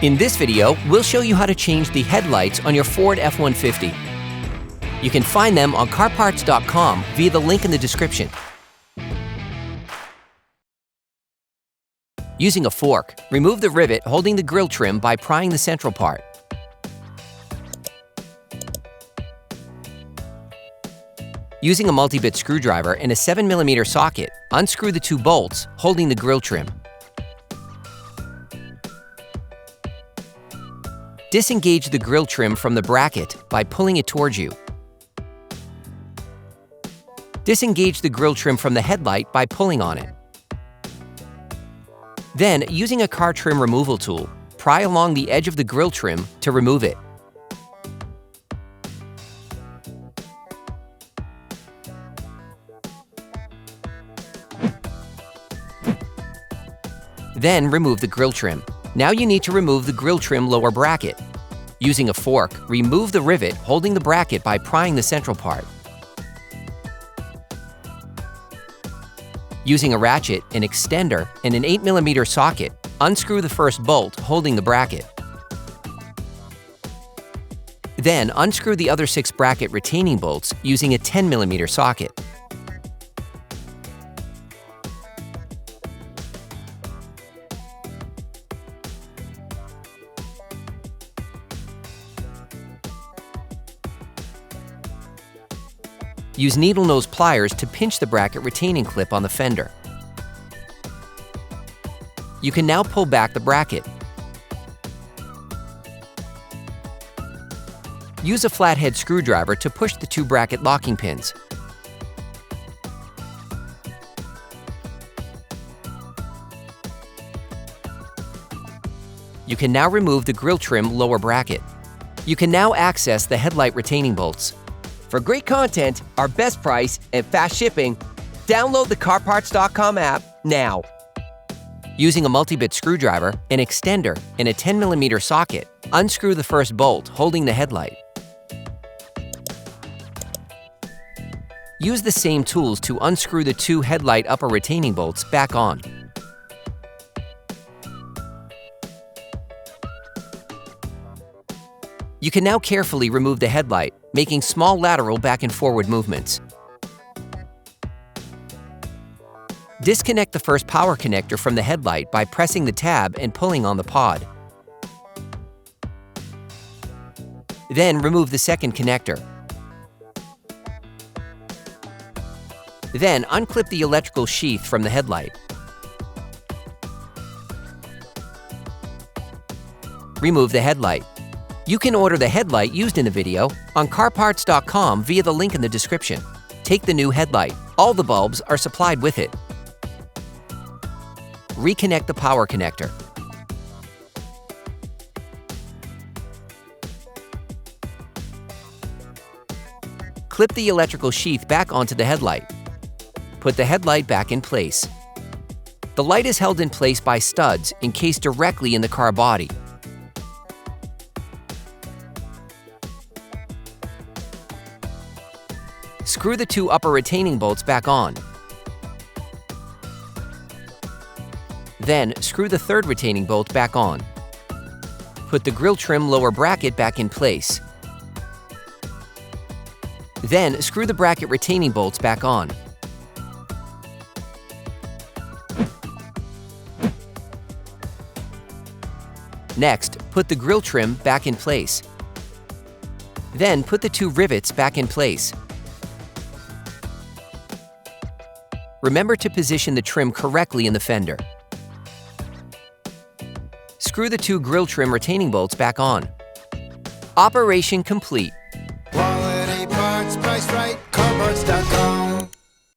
In this video, we'll show you how to change the headlights on your Ford F-150. You can find them on CarParts.com via the link in the description. Using a fork, remove the rivet holding the grille trim by prying the central part. Using a multi-bit screwdriver and a 7mm socket, unscrew the two bolts holding the grille trim. Disengage the grille trim from the bracket by pulling it towards you. Disengage the grille trim from the headlight by pulling on it. Then, using a car trim removal tool, pry along the edge of the grille trim to remove it. Then remove the grille trim. Now you need to remove the grille trim lower bracket. Using a fork, remove the rivet holding the bracket by prying the central part. Using a ratchet, an extender, and an 8mm socket, unscrew the first bolt holding the bracket. Then unscrew the other 6 bracket retaining bolts using a 10mm socket. Use needle nose pliers to pinch the bracket retaining clip on the fender. You can now pull back the bracket. Use a flathead screwdriver to push the 2 bracket locking pins. You can now remove the grille trim lower bracket. You can now access the headlight retaining bolts. For great content, our best price, and fast shipping, download the CarParts.com app now. Using a multi-bit screwdriver, an extender, and a 10mm socket, unscrew the first bolt holding the headlight. Use the same tools to unscrew the 2 headlight upper retaining bolts back on. You can now carefully remove the headlight, making small lateral back and forward movements. Disconnect the first power connector from the headlight by pressing the tab and pulling on the pod. Then remove the second connector. Then unclip the electrical sheath from the headlight. Remove the headlight. You can order the headlight used in the video on CarParts.com via the link in the description. Take the new headlight. All the bulbs are supplied with it. Reconnect the power connector. Clip the electrical sheath back onto the headlight. Put the headlight back in place. The light is held in place by studs encased directly in the car body. Screw the 2 upper retaining bolts back on. Then, screw the 3rd retaining bolt back on. Put the grille trim lower bracket back in place. Then, screw the bracket retaining bolts back on. Next, put the grille trim back in place. Then, put the 2 rivets back in place. Remember to position the trim correctly in the fender. Screw the 2 grille trim retaining bolts back on. Operation complete. Quality parts, priced right, CarParts.com.